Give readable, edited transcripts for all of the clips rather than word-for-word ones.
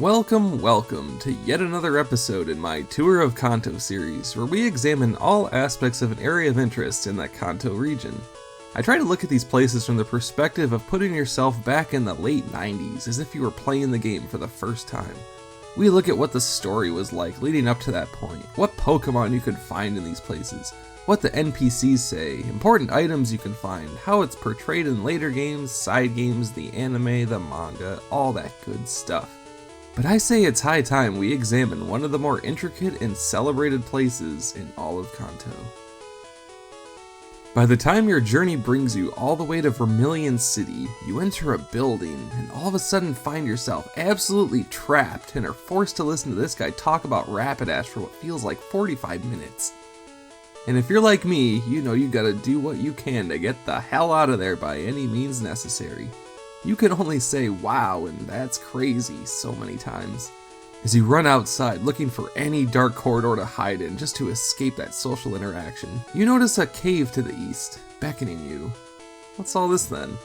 Welcome to yet another episode in my Tour of Kanto series, where we examine all aspects of an area of interest in the Kanto region. I try to look at these places from the perspective of putting yourself back in the late 90s, as if you were playing the game for the first time. We look at what the story was like leading up to that point, what Pokemon you could find in these places, what the NPCs say, important items you can find, how it's portrayed in later games, side games, the anime, the manga, all that good stuff. But I say it's high time we examine one of the more intricate and celebrated places in all of Kanto. By the time your journey brings you all the way to Vermilion City, you enter a building and all of a sudden find yourself absolutely trapped and are forced to listen to this guy talk about Rapidash for what feels like 45 minutes. And if you're like me, you know you gotta do what you can to get the hell out of there by any means necessary. You can only say wow and that's crazy so many times. As you run outside looking for any dark corridor to hide in just to escape that social interaction, you notice a cave to the east, beckoning you. What's all this then?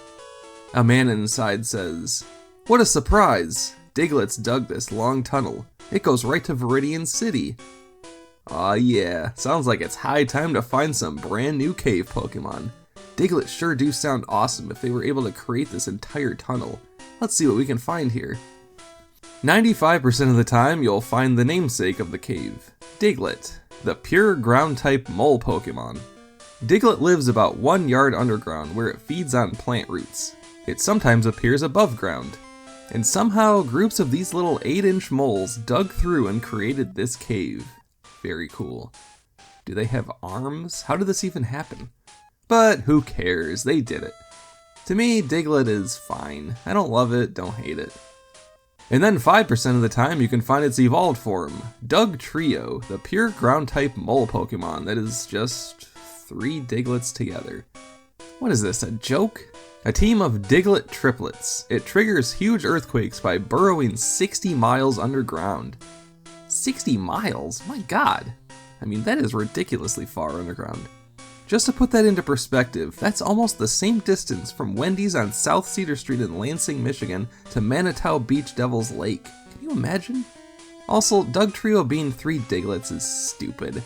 A man inside says, "What a surprise! Diglett's dug this long tunnel. It goes right to Viridian City." Aw yeah, sounds like it's high time to find some brand new cave Pokemon. Diglett sure do sound awesome if they were able to create this entire tunnel. Let's see what we can find here. 95% of the time, you'll find the namesake of the cave, Diglett, the pure ground-type mole Pokemon. Diglett lives about 1 yard underground where it feeds on plant roots. It sometimes appears above ground. And somehow, groups of these little 8-inch moles dug through and created this cave. Very cool. Do they have arms? How did this even happen? But who cares, they did it. To me, Diglett is fine. I don't love it, don't hate it. And then 5% of the time you can find its evolved form, Dugtrio, the pure ground-type mole Pokemon that is just 3 Digletts together. What is this, a joke? A team of Diglett triplets. It triggers huge earthquakes by burrowing 60 miles underground. 60 miles? My god! I mean, that is ridiculously far underground. Just to put that into perspective, that's almost the same distance from Wendy's on South Cedar Street in Lansing, Michigan to Manitou Beach Devil's Lake. Can you imagine? Also, Dugtrio being 3 Digletts is stupid.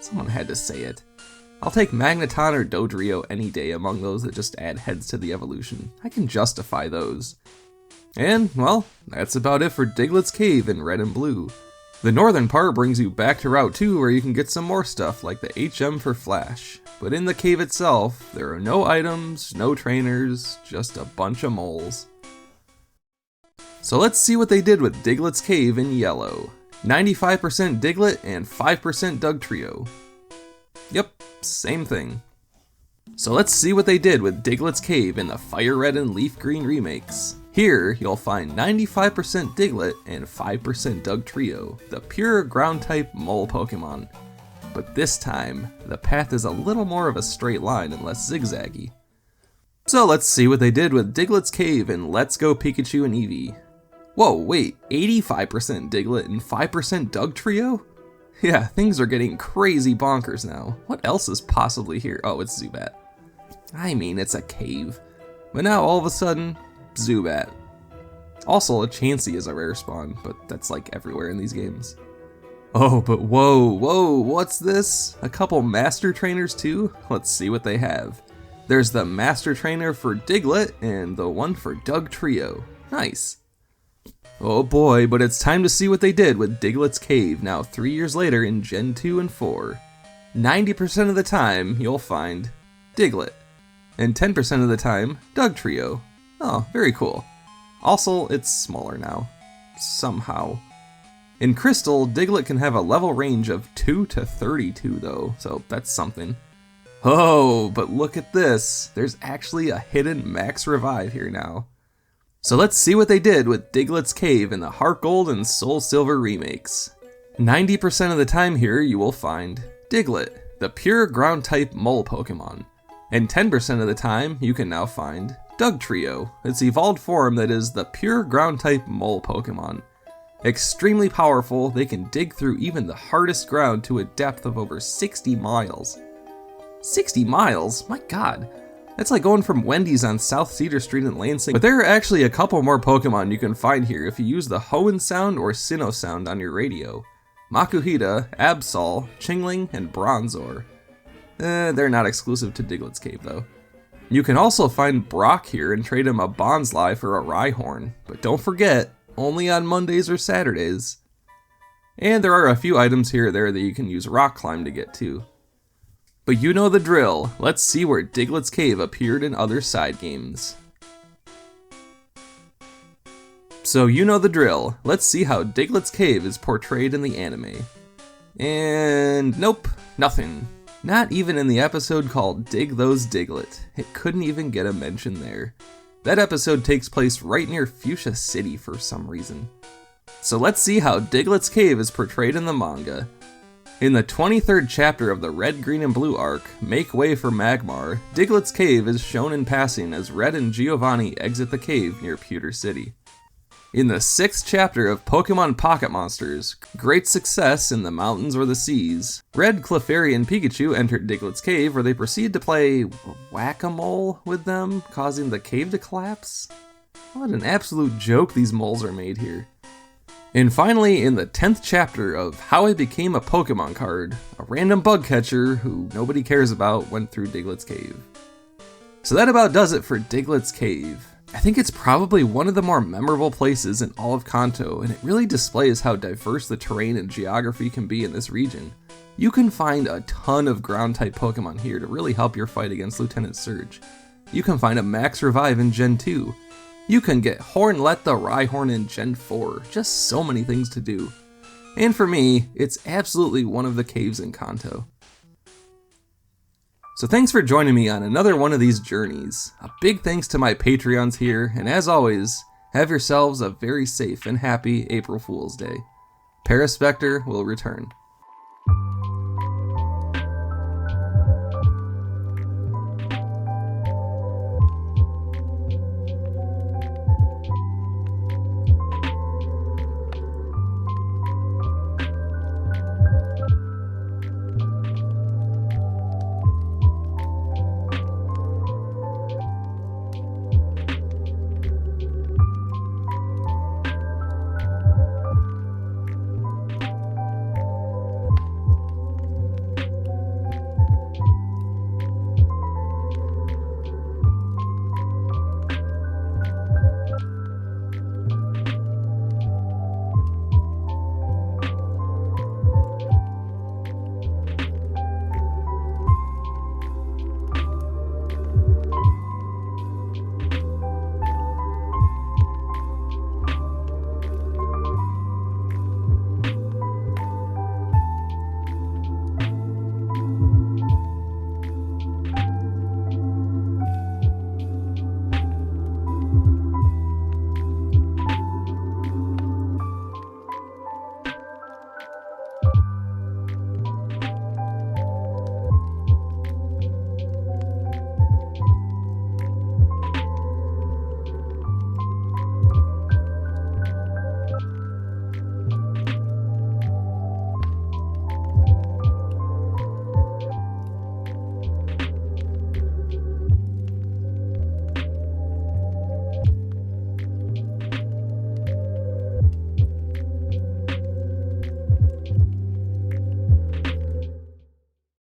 Someone had to say it. I'll take Magneton or Dodrio any day among those that just add heads to the evolution. I can justify those. And, well, that's about it for Diglett's Cave in Red and Blue. The northern part brings you back to Route 2 where you can get some more stuff like the HM for Flash. But in the cave itself, there are no items, no trainers, just a bunch of moles. So let's see what they did with Diglett's Cave in yellow. 95% Diglett and 5% Dugtrio. Yep, same thing. So let's see what they did with Diglett's Cave in the FireRed and LeafGreen remakes. Here, you'll find 95% Diglett and 5% Dugtrio, the pure ground-type mole Pokemon. But this time, the path is a little more of a straight line and less zigzaggy. So let's see what they did with Diglett's Cave in Let's Go Pikachu and Eevee. Whoa, wait, 85% Diglett and 5% Dugtrio? Yeah, things are getting crazy bonkers now. What else is possibly here? Oh, it's Zubat. I mean, it's a cave. But now all of a sudden, Zubat. Also, a Chansey is a rare spawn, but that's like everywhere in these games. Oh, but whoa, what's this? A couple Master Trainers too? Let's see what they have. There's the Master Trainer for Diglett and the one for Dugtrio. Nice. Oh boy, but it's time to see what they did with Diglett's Cave now 3 years later in Gen 2 and 4. 90% of the time, you'll find Diglett. And 10% of the time, Dugtrio. Oh, very cool. Also, it's smaller now. Somehow. In Crystal, Diglett can have a level range of 2 to 32 though, so that's something. Oh, but look at this. There's actually a hidden max revive here now. So let's see what they did with Diglett's Cave in the HeartGold and SoulSilver remakes. 90% of the time here you will find Diglett, the pure ground-type mole Pokemon. And 10% of the time you can now find Dugtrio, its evolved form that is the pure ground-type mole Pokemon. Extremely powerful, they can dig through even the hardest ground to a depth of over 60 miles. 60 miles? My god. That's like going from Wendy's on South Cedar Street in Lansing. But there are actually a couple more Pokemon you can find here if you use the Hoenn sound or Sinnoh sound on your radio. Makuhita, Absol, Chingling, and Bronzor. They're not exclusive to Diglett's Cave though. You can also find Brock here and trade him a Bonsly for a Rhyhorn, but don't forget, only on Mondays or Saturdays. And there are a few items here or there that you can use Rock Climb to get to. But you know the drill, let's see where Diglett's Cave appeared in other side games. So you know the drill, let's see how Diglett's Cave is portrayed in the anime. And nope, nothing. Not even in the episode called Dig Those Diglett. It couldn't even get a mention there. That episode takes place right near Fuchsia City for some reason. So let's see how Diglett's Cave is portrayed in the manga. In the 23rd chapter of the Red, Green, and Blue arc, Make Way for Magmar, Diglett's Cave is shown in passing as Red and Giovanni exit the cave near Pewter City. In the 6th chapter of Pokemon Pocket Monsters, Great Success in the Mountains or the Seas, Red, Clefairy, and Pikachu enter Diglett's Cave where they proceed to play whack-a-mole with them, causing the cave to collapse. What an absolute joke these moles are made here. And finally, in the 10th chapter of How I Became a Pokemon Card, a random bug catcher who nobody cares about went through Diglett's Cave. So that about does it for Diglett's Cave. I think it's probably one of the more memorable places in all of Kanto, and it really displays how diverse the terrain and geography can be in this region. You can find a ton of ground-type Pokemon here to really help your fight against Lieutenant Surge. You can find a Max Revive in Gen 2. You can get Hornlet the Rhyhorn in Gen 4, just so many things to do. And for me, it's absolutely one of the caves in Kanto. So thanks for joining me on another one of these journeys. A big thanks to my Patreons here, and as always, have yourselves a very safe and happy April Fool's Day. Paraspectre will return.